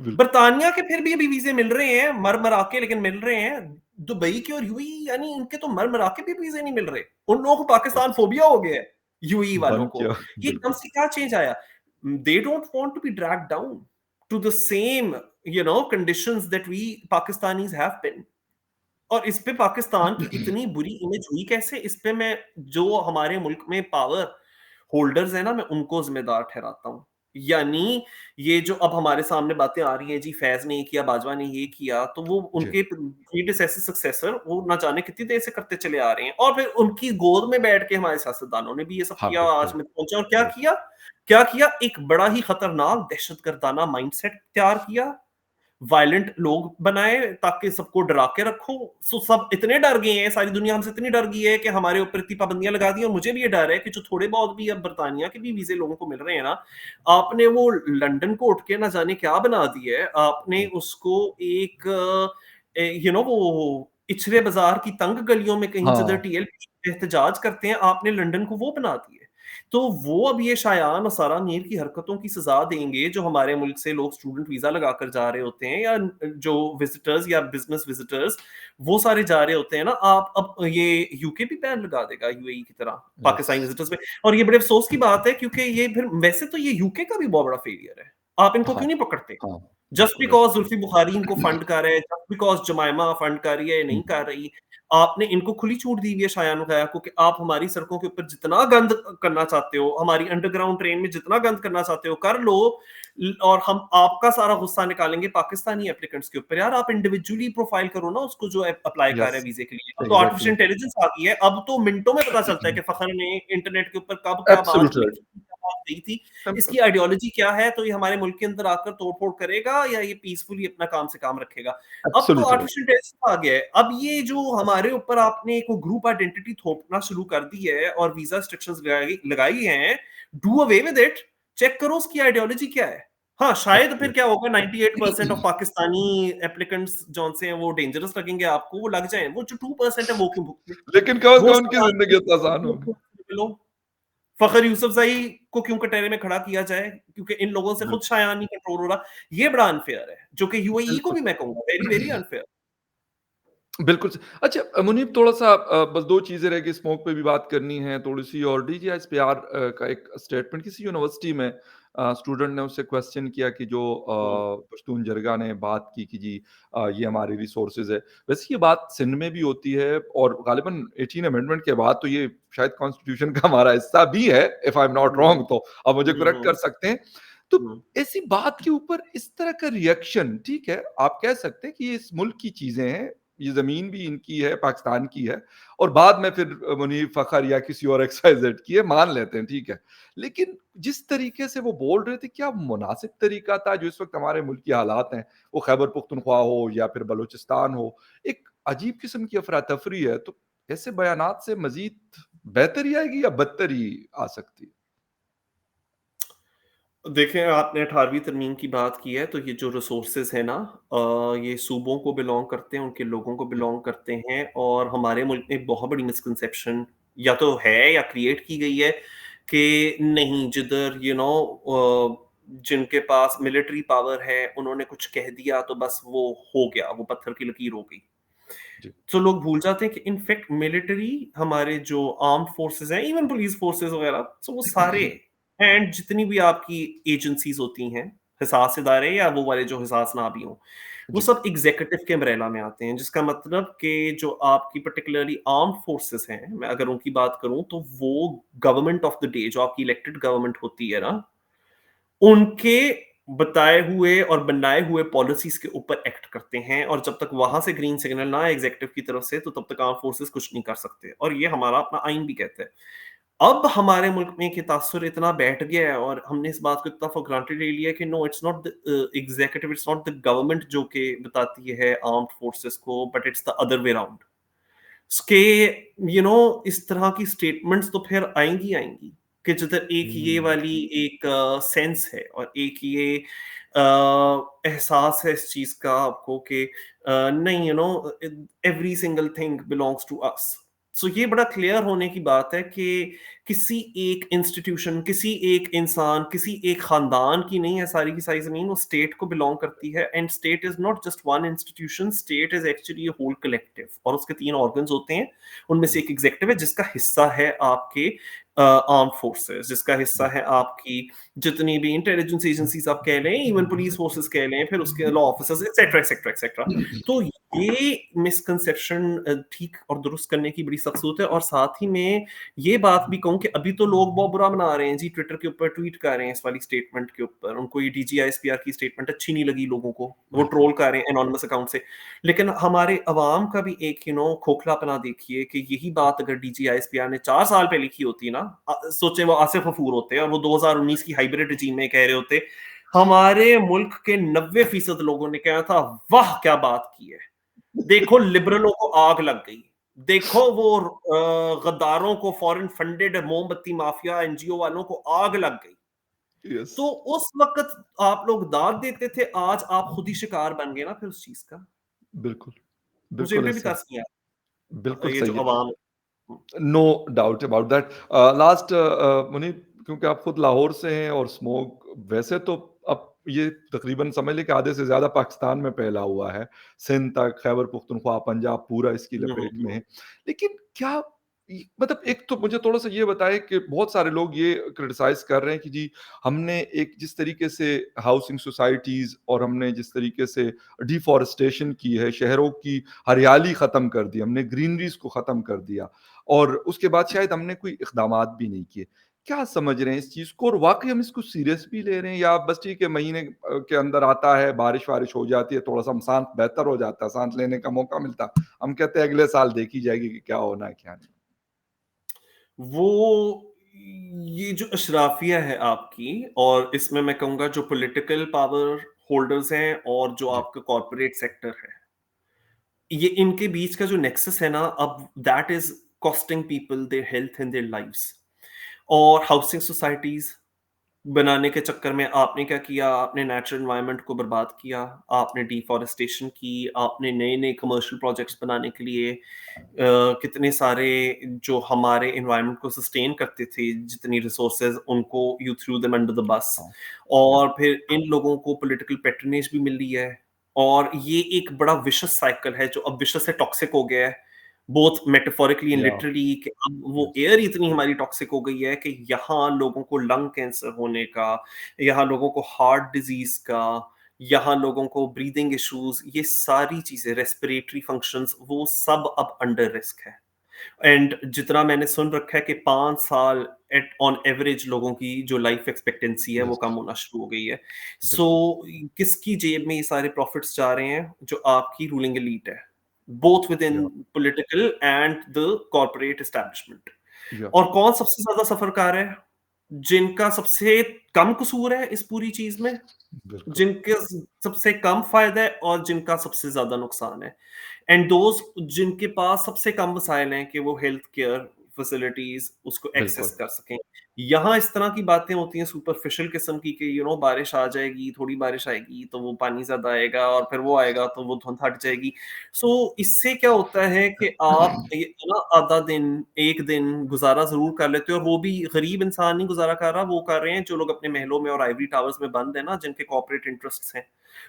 बिल्कुल। बर्तानिया के फिर भी अभी वीज़े मिल रहे हैं, मर-मरा के लेकिन मिल रहे हैं। दुबई के और यूएई यानी इनके तो मर-मरा के भी वीज़े नहीं मिल रहे। उन लोगों को पाकिस्तान यस, फोबिया हो गया है, यूएई वालों बन को। किया, ये एकदम बिल्कुल। से क्या चेंज आया? They don't want to be dragged down to the same conditions that we Pakistanis have been. और इस पे पाकिस्तान की इतनी बुरी इमेज हुई कैसे? इस पे मैं जो हमारे मुल्क में पावर होल्डर्स हैं ना, मैं उनको ज़िम्मेदार ठहराता हूँ। यानी ये जो अब हमारे सामने बातें आ रही हैं जी फैज़ ने ये किया, बाजवा ने ये किया, तो वो जी, उनके प्रीडिसेसर सक्सेसर वो ना जाने कितनी देर से करते चले आ रहे हैं और फिर उनकी गोद में बैठ के हमारे सियासतदानों ने भी ये सब हाँ, किया, आज बिल्कुल, में पहुँचे और क्या बिल्कुल। किया? क्या किया? एक बड़ा ही खतरनाक दहशतगर्दाना माइंडसेट तैयार किया। वायलेंट लोग बनाए ताकि सबको डरा के रखो। सो सब इतने डर गए हैं, सारी दुनिया हमसे इतनी डर गई है कि हमारे ऊपर इतनी पाबंदियाँ लगा दी और मुझे भी ये डर है कि जो थोड़े बहुत भी अब बर्तानिया के भी वीज़े लोगों को मिल रहे हैं ना, आपने वो लंदन को उठ के ना जाने क्या बना दिया है। आपने हुँ, उसको एक वो इचरे बाज़ार की तंग गलियों में कहीं जिधर हाँ, टीएलपी एहतजाज करते हैं, आपने लंदन को वो बना दिया है। तो वो अब ये शायान और सारा मीर की हरकतों की सज़ा देंगे, जो हमारे मुल्क से लोग स्टूडेंट वीज़ा लगाकर जा रहे होते हैं या जो विज़िटर्स या बिज़नेस विज़िटर्स, वो सारे जा रहे होते हैं ना, आप अब ये यूके भी बैन लगा देगा यूएई की तरह, यस, पाकिस्तानी विज़िटर्स पे। और ये बड़े अफ़सोस की बात है क्योंकि ये फिर वैसे तो ये यूके का भी बहुत बड़ा फेलियर है। आप इनको हाँ, क्यों नहीं पकड़ते? हाँ, जस्ट बिल्कुल, बिकॉज़ जुल्फ़ी बुखारी इनको फंड कर रहा है, जस्ट बिकॉज़ जमाइमा फंड कर रही है या नहीं कर रही, आपने इनको खुली छूट दी हुई है शायान वगैरह को कि आप हमारी सड़कों के ऊपर जितना गंद करना चाहते हो, हमारी अंडरग्राउंड ट्रेन में जितना गंद करना चाहते हो कर लो और हम आपका सारा गुस्सा निकालेंगे पाकिस्तानी एप्लीकेंट्स के ऊपर। यार आप इंडिविजुअली प्रोफाइल करो ना उसको जो अप्लाई कर रहा है यस, वीज़े के लिए। अब तो एग्ज़ैक्टली, आर्टिफिशियल इंटेलिजेंस आ गई है, अब तो मिनटों में पता चलता है कि फ़खर ने इंटरनेट के ऊपर कब क्या बात एब्सोल्यूटली लिखी राइट, थी, क्या बात कही थी, सिंपल, इसकी आइडियोलॉजी क्या है, तो ये हमारे मुल्क के अंदर आकर तोड़-फोड़ करेगा या ये पीसफुली अपना काम से काम रखेगा। अब तो एब्सोल्यूटली राइट, आर्टिफिशियल इंटेलिजेंस आ गया है। अब ये जो हमारे ऊपर आपने एक वो ग्रुप आइडेंटिटी थोपना शुरू कर दी है और वीज़ा रिस्ट्रिक्शंस लगाई लगाई हैं, do away with it, check करो उसकी आइडियोलॉजी क्या है। हाँ, शायद फिर क्या एब्सोल्यूटली। होगा 98% ऑफ पाकिस्तानी एप्लीकेंट्स जौन से हैं वो डेंजरस लगेंगे आपको, वो लग जाएँ। वो जो 2% है वो क्यों भुगते? लेकिन कम से वो कम उनकी सामान ज़िंदगी तो आसान होगी। लो। फ़खर यूसुफ़ज़ई को क्यों कटहरे में खड़ा किया जाए? क्योंकि इन लोगों से खुद बिल्कुल, शायान नहीं कंट्रोल हो रहा। ये बड़ा अनफ़ेयर है, जो कि यूएई को बिल्कुल। भी मैं कहूँगा वेरी, वेरी अनफ़ेयर। बिल्कुल अच्छा मुनीब थोड़ा-सा बस 2 चीज़ें रह गई स्मोक पे भी बात करनी है थोड़ी-सी और डीजीएसपीआर का एक स्टेटमेंट किसी यूनिवर्सिटी में स्टूडेंट ने उससे क्वेश्चन किया कि जो हुँ, पश्तून जरगा ने बात की कि जी ये हमारी रिसोर्सेज़ है। वैसे ये बात सिंध में भी होती है और ग़ालिबन 18 अमेंडमेंट के बाद तो ये शायद कॉन्स्टिट्यूशन का हमारा हिस्सा भी है if I am not hmm, wrong तो आप मुझे हुँ, करेक्ट कर हुँ, सकते हैं। तो हुँ। ऐसी बात के ऊपर इस तरह का रिएक्शन ठीक है, आप कह सकते हैं कि ये इस मुल्क की चीज़ें हैं ये ज़मीन भी इनकी है, पाकिस्तान की है और बाद में फिर मुनीर फ़खर या किसी और एक्स-वाई-ज़ेड की है, मान लेते हैं, ठीक है। लेकिन जिस तरीके से वो बोल रहे थे, क्या मुनासिब तरीका था जो इस वक़्त हमारे मुल्क की हालात हैं, वो खैबर पख्तूनख्वा हो या फिर बलूचिस्तान हो, एक अजीब किस्म की अफ़रा-तफ़री है, तो ऐसे बयानात से मज़ीद बेहतरी आएगी या बदतरी आ सकती है? देखिए, आपने 18वीं तरमीम की बात की है, तो ये जो रिसोर्सेज़ हैं ना ये सूबों को बिलॉन्ग करते हैं, उनके लोगों को जी, बिलॉन्ग करते हैं और हमारे मुल्क में एक बहुत बड़ी मिसकंसेप्शन या तो है या क्रिएट की गई है कि नहीं, जिधर जिनके पास मिलिट्री पावर है, उन्होंने कुछ कह दिया तो बस वो हो गया, वो पत्थर की लकीर हो गई। जी, तो लोग भूल जाते हैं कि इनफैक्ट मिलिट्री हमारे जो आर्म्ड फोर्सेस हैं, इवन पुलिस फोर्सेस वगैरह, सो वो सारे एंड जितनी भी आपकी एजेंसीज होती हैं, हिसास इदारे या वो वाले जो हिसास ना भी हों, वो जी, सब एग्जीक्यूटिव के अम्ब्रेला में आते हैं, जिसका मतलब कि जो आपकी पर्टिकुलरली आर्म्ड फोर्सेस हैं, मैं अगर उनकी बात करूं तो वो गवर्नमेंट ऑफ द डे जो आपकी इलेक्टेड गवर्नमेंट होती है ना, उनके बताए हुए और बनाए हुए पॉलिसीज़ के ऊपर एक्ट करते हैं और जब तक वहाँ से ग्रीन सिग्नल ना आए एग्ज़ेक्युटिव की तरफ से, तो तब तक आर्म्ड फोर्सेस कुछ नहीं कर सकते और ये हमारा अपना आइन भी कहता है। अब हमारे मुल्क में ये तासुर इतना बैठ गया है और हमने इस बात को इतना फॉर ग्रांटेड ले लिया है कि no, it's not the executive, it's not the government जो कि बताती है आर्म्ड फोर्सेस को, but it's the other way round. के इस तरह की स्टेटमेंट्स तो फिर आएँगी आएँगी कि जिधर एक ये हुँ, वाली एक सेंस है और एक ये एहसास है इस चीज़ का आपको कि नहीं, every single thing belongs to us. So ये बड़ा क्लियर होने की बात है कि किसी एक इंस्टीट्यूशन, किसी एक इंसान, किसी एक खानदान की नहीं है सारी की सारी जमीन, वो स्टेट को बिलोंग करती है। And state is not just one institution, state is actually a whole collective, और उसके 3 ऑर्गन्स होते हैं। उनमें से एक एग्जीक्यूटिव है जिसका हिस्सा है आपके आर्म फोर्सेस, जिसका हिस्सा है आपकी जितनी भी इंटेलिजेंस एजेंसीज आप कह लें, इवन पुलिस फोर्सेस कह लें, फिर उसके law officers, etcetera etcetera etcetera. तो ये मिसकंसेप्शन ठीक और दुरुस्त करने की बड़ी सख्त जरूरत है। और साथ ही में ये बात भी कहूं कि अभी तो लोग बहुत बुरा मना रहे हैं जी, ट्विटर के ऊपर ट्वीट कर रहे हैं इस वाली स्टेटमेंट के ऊपर, उनको ये डीजीआईएसपीआर की स्टेटमेंट अच्छी नहीं लगी लोगों को, वो बिल्कुल। ट्रोल कर रहे हैं एनोनिमस अकाउंट से। लेकिन हमारे अवाम का भी एक खोखलापना देखिए कि यही बात अगर डीजीआईएसपीआर ने 4 साल पहले लिखी होती ना, सोचे वो आसिफ गफूर होते और वो 2019 की हाइब्रिड रिजीम में कह रहे होते, हमारे मुल्क के 90% लोगों ने कहा था वाह क्या बात की है, देखो लिबरलों को आग लग गई, देखो वो गद्दारों को, फॉरेन फंडेड मोमबत्ती माफिया एनजीओ वालों को आग लग गई। यस। तो उस वक्त आप लोग दाद देते थे, आज आप खुद ही शिकार बन गए ना फिर उस चीज का। बिल्कुल, मुझे इन बिल्कुल पे भी ऐसा है। तरस नहीं आता, बिल्कुल ये जो सही है। अवाम। No doubt about that. Last Munib, क्योंकि आप खुद लाहौर से हैं और स्मोक वैसे तो अब ये तकरीबन समझ लें कि आधे से ज़्यादा पाकिस्तान में फैला हुआ है। सिंध तक, खैबर पख्तूनख्वा, पंजाब पूरा इसकी लपेट में है। लेकिन क्या मतलब एक तो मुझे थोड़ा-सा ये बताएँ कि बहुत सारे लोग ये क्रिटिसाइज़ कर रहे हैं कि जी हमने एक जिस तरीके से हाउसिंग सोसाइटीज़ और हमने जिस तरीके से डिफ़ॉरेस्टेशन की है, शहरों की हरियाली ख़त्म कर दी, हमने ग्रीनरीज़ को ख़त्म कर दिया। और उसके बाद शायद हमने कोई इक़दामात भी नहीं किए। क्या समझ रहे हैं इस चीज़ को और वाक़ई हम इसको सीरियस भी ले रहे हैं या बस ठीक है महीने के अंदर आता है, बारिश-वारिश हो जाती है, थोड़ा-सा हम शांत बेहतर हो जाता है, साँस लेने का मौका मिलता है। हम कहते हैं अगले साल देखी जाएगी कि क्या होना है, क्या नहीं। वो ये जो अशराफिया है आपकी, और इसमें मैं कहूंगा जो पॉलिटिकल पावर होल्डर्स हैं और जो जी, आपका कॉर्पोरेट सेक्टर है, ये इनके बीच का जो नेक्सस है ना, अब that is costing people their health and their lives. और हाउसिंग सोसाइटीज बनाने के चक्कर में आपने क्या किया, आपने नेचुरल एनवायरनमेंट को बर्बाद किया, आपने डिफॉरेस्टेशन की, आपने नए नए कमर्शियल प्रोजेक्ट्स बनाने के लिए कितने सारे जो हमारे एनवायरनमेंट को सस्टेन करते थे, जितनी रिसोर्सेज, उनको you through them under the bus. हाँ। या और फिर इन लोगों को पॉलिटिकल पैट्रनेज भी मिल रही है, और ये एक बड़ा विशस साइकिल है जो अब विशस से टॉक्सिक हो गया है, बोथ मेटाफोरिकली एंड या लिटरली, कि अब वो यस, एयर इतनी हमारी टॉक्सिक हो गई है कि यहाँ लोगों को लंग कैंसर होने का, यहाँ लोगों को हार्ट डिजीज का, यहाँ लोगों को ब्रीदिंग इश्यूज, ये सारी चीजें, रेस्पिरेटरी फंक्शंस, वो सब अब अंडर रिस्क है। एंड जितना मैंने सुन रखा है कि 5 साल एट ऑन एवरेज लोगों की जो लाइफ एक्सपेक्टेंसी है वो यस, कम होना शुरू हो गई है। सो बिल्कुल। किसकी जेब में ये सारे प्रॉफिट्स जा रहे हैं? जो आपकी रूलिंग एलीट है, बोथ विद इन या political and the corporate establishment. या और कौन सबसे ज्यादा सफर कर रहा है? जिनका सबसे कम कसूर है इस पूरी चीज में, बिल्कुल, जिनके सबसे कम फायदा है और जिनका सबसे ज्यादा नुकसान है। एंड दोज जिनके पास सबसे कम वसाइल हैं कि वो हेल्थ केयर फैसिलिटीज उसको एक्सेस बिल्कुल, कर सकें। यहाँ इस तरह की बातें होती हैं सुपरफिशियल किस्म की कि बारिश आ जाएगी, थोड़ी बारिश आएगी तो वो पानी ज्यादा आएगा, और फिर वो आएगा तो वो धुंध हट जाएगी। सो इससे क्या होता है कि आप ये ना आधा दिन, एक दिन गुजारा जरूर कर लेते हो, और वो भी गरीब इंसान नहीं गुजारा कर रहा, वो कर रहे हैं जो लोग अपने महलों में और आइवरी टावर्स में बंद है ना, जिनके कॉर्पोरेट इंटरेस्ट्स हैं,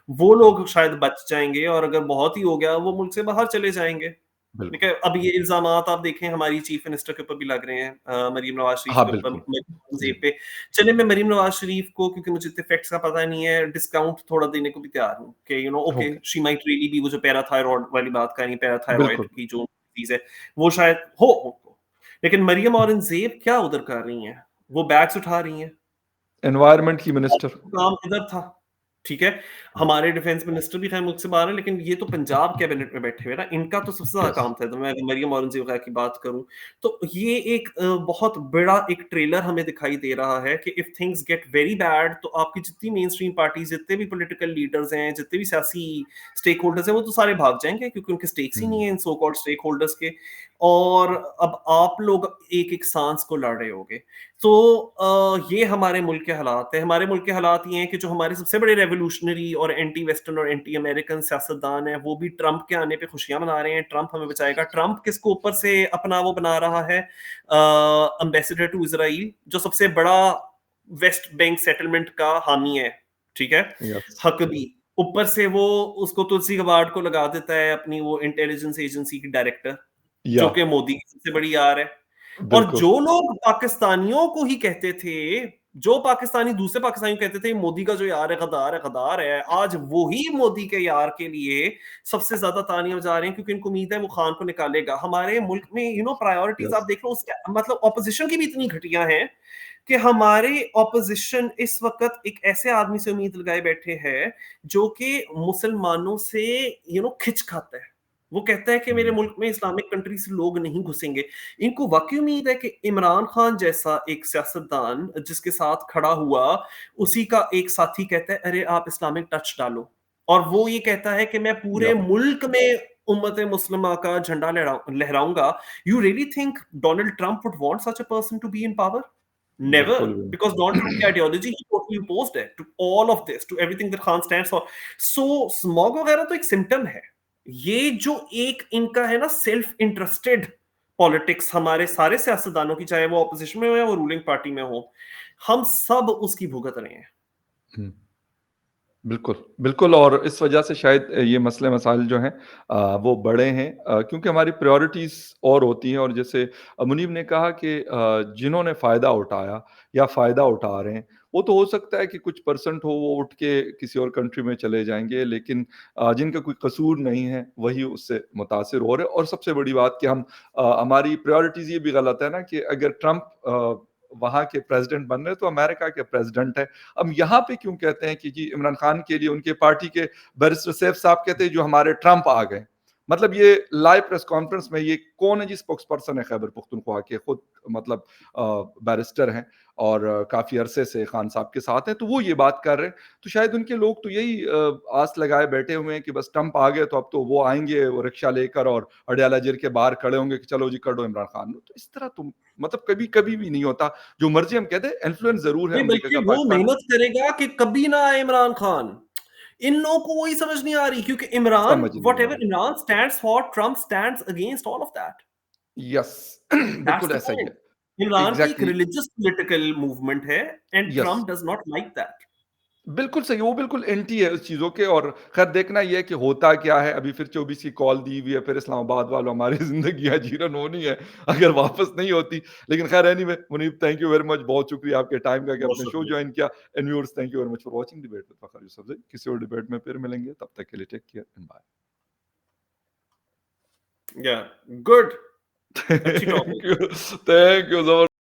वो लोग शायद बच जाएंगे, और अगर बहुत ही हो गया वो मुल्क से बाहर चले जाएंगे। ठीक बिल्कुल। है, अब ये इल्जामात आप देखें हमारी चीफ मिनिस्टर के ऊपर भी लग रहे हैं, मरीम नवाज शरीफ हाँ, के ऊपर, बिल्कुल। मरीम जी, जेब पे। चलिए, मैं मरीम नवाज शरीफ को, क्योंकि मुझे इतने फैक्ट्स का पता नहीं है, डिस्काउंट थोड़ा देने को भी तैयार हूँ कि okay, okay, she might really be, वो जो पैराथायरॉयड वाली बात कर रही है, पैराथायरॉयड बिल्कुल। की जो चीज है, वो शायद हो उनको। लेकिन मरियम औरंगजेब क्या उधर कर रही हैं? वो बैग्स उठा रही हैं, एनवायरनमेंट की मिनिस्टर। काम इधर था। ठीक है, हमारे डिफेंस मिनिस्टर भी खैर मुल्क से बाहर है, लेकिन ये तो पंजाब कैबिनेट में बैठे हुए ना, इनका तो सबसे ज्यादा यस, काम था। तो मैं अगर मरियम औरंगजेब वगैरह की बात करूं, तो ये एक बहुत बड़ा एक ट्रेलर हमें दिखाई दे रहा है कि if things get very bad, तो आपकी जितनी मेन स्ट्रीम पार्टी, जितने भी पॉलिटिकल लीडर्स हैं, जितने भी सियासी स्टेक होल्डर्स हैं, वो तो सारे भाग जाएंगे, क्योंकि उनके स्टेक्स ही नहीं हुँ, है इन सो कॉल्ड स्टेक होल्डर्स के। और अब आप लोग एक-एक सांस को लड़ रहे होगे। तो ये हमारे मुल्क के हालात हैं। हमारे मुल्क के हालात ये हैं कि जो हमारे सबसे बड़े रेवोल्यूशनरी और एंटी वेस्टर्न और एंटी अमेरिकन सियासतदान हैं, वो भी ट्रंप के आने पे खुशियाँ मना रहे हैं, ट्रंप हमें बचाएगा। ट्रंप किसको ऊपर से अपना वो बना रहा है एम्बेसडर टू इज़राइल, जो सबसे बड़ा वेस्ट बैंक सेटलमेंट का हामी है, ठीक है? Yes, Huckabee. ऊपर से वो उसको तुलसी गबार्ड को लगा देता है अपनी वो इंटेलिजेंस एजेंसी की डायरेक्टर, या जो कि मोदी की सबसे बड़ी यार है। और बिल्कुल, जो लोग पाकिस्तानियों को ही कहते थे, जो पाकिस्तानी दूसरे पाकिस्तानियों को कहते थे मोदी का जो यार है गद्दार है, आज वो ही मोदी के यार के लिए सबसे ज्यादा तालियां बजा रहे हैं, क्योंकि इनको उम्मीद है वो खान को निकालेगा। हमारे मुल्क में प्रायोरिटीज यस, आप देख लो, उसके मतलब ऑपोजिशन की भी इतनी घटिया है कि हमारे ऑपोजिशन इस वक्त एक ऐसे आदमी से उम्मीद लगाए बैठे हैं जो कि मुसलमानों से खिंच खाता है। वो कहता है कि मेरे हुँ, मुल्क में इस्लामिक कंट्री से लोग नहीं घुसेंगे। इनको वाकई उम्मीद है कि इमरान खान जैसा एक सियासतदान जिसके साथ खड़ा हुआ, उसी का एक साथी कहता है अरे आप इस्लामिक टच डालो, और वो ये कहता है कि मैं पूरे या मुल्क में उम्मत मुस्लिमा का झंडा लहराऊंगा। You really think Donald Trump would want such a person to be in power? Never, बिल्कुल भी because Donald Trump की नहीं। ideology ही totally opposed है to all of this, to everything that Khan stands for. So smog वगैरह तो एक सिम्टम है। ये जो एक इनका है ना सेल्फ इंटरेस्टेड पॉलिटिक्स, हमारे सारे सियासतदानों की, चाहे वो ऑपोजिशन में हो या वो रूलिंग पार्टी में हो, हम सब उसकी भुगत रहे हैं। हुँ। बिल्कुल, बिल्कुल और इस वजह से शायद ये मसले-मसाइल जो हैं वो बढ़े हैं क्योंकि हमारी प्रायोरिटीज़ और होती हैं और जैसे मुनीब ने कहा कि जिन्होंने फ़ायदा उठाया या फ़ायदा उठा रहे हैं, वो तो हो सकता है कि कुछ परसेंट हो वो उठ के किसी और कंट्री में चले जाएँगे, लेकिन जिनका कोई कसूर नहीं है, वही उससे मुतासिर हो रहे हैं और सबसे बड़ी बात कि हम हमारी प्रायोरिटीज़ ये भी गलत है ना कि अगर ट्रंप वहाँ के प्रेज़िडेंट बन रहे हैं, तो अमेरिका के प्रेज़िडेंट हैं। अब यहाँ पे क्यों कहते हैं कि जी इमरान खान के लिए उनके पार्टी के बैरिस्टर सैफ साहब कहते हैं जो हमारे ट्रंप आ गए। मतलब ये लाइव प्रेस कॉन्फ्रेंस में ये कौन है जी स्पोक्स पर्सन है खैबर पख्तूनख्वा के खुद मतलब बैरिस्टर हैं और काफ़ी अरसे से खान साहब के साथ हैं, तो वो ये बात कर रहे हैं। तो शायद उनके लोग तो यही आस लगाए बैठे हुए हैं कि बस ट्रंप आ गए तो अब तो वो आएँगे वो रिक्शा लेकर और अडयाला जेल के बाहर खड़े होंगे कि चलो जी कर दो इमरान खान। तो इस तरह तो मतलब कभी-कभी भी नहीं होता। जो मर्ज़ी हम कह दें इन्फ्लुएंस ज़रूर है नहीं, अमेरिका बल्कि का वो पाकिस्तान में। मेहनत करेगा कि कभी ना आए इमरान खान। इन लोगों को वही समझ नहीं आ रही, क्योंकि इमरान, समझ नहीं आ व्हाटएवर रही। Imran stands for, Trump stands against all of that. Yes that's बिल्कुल द ऐसा ही पॉइंट। है। इमरान की एक एग्ज़ैक्टली रिलीजियस पॉलिटिकल मूवमेंट है, and yes. Trump does not like that. बिल्कुल सही, वो बिल्कुल एंटी है उस चीज़ों के और ख़ैर देखना ये है कि होता क्या है, अभी फिर 24 की कॉल दी हुई है, फिर इस्लामाबाद वालों हमारी ज़िंदगियाँ जीरन होनी है, अगर वापस नहीं होती। लेकिन ख़ैर anyway Munib thank you very much बहुत शुक्रिया आपके टाइम का कि बहुत आपने शो शुक्रिया। जॉइन किया and viewers thank you very much for watching debate with Fakhar Yousafzai. किसी और डिबेट में फिर मिलेंगे, तब तक के लिए टेक केयर एंड बाय। या गुड। अच्छी थैंक टॉपिक। यू ज़बरदस्त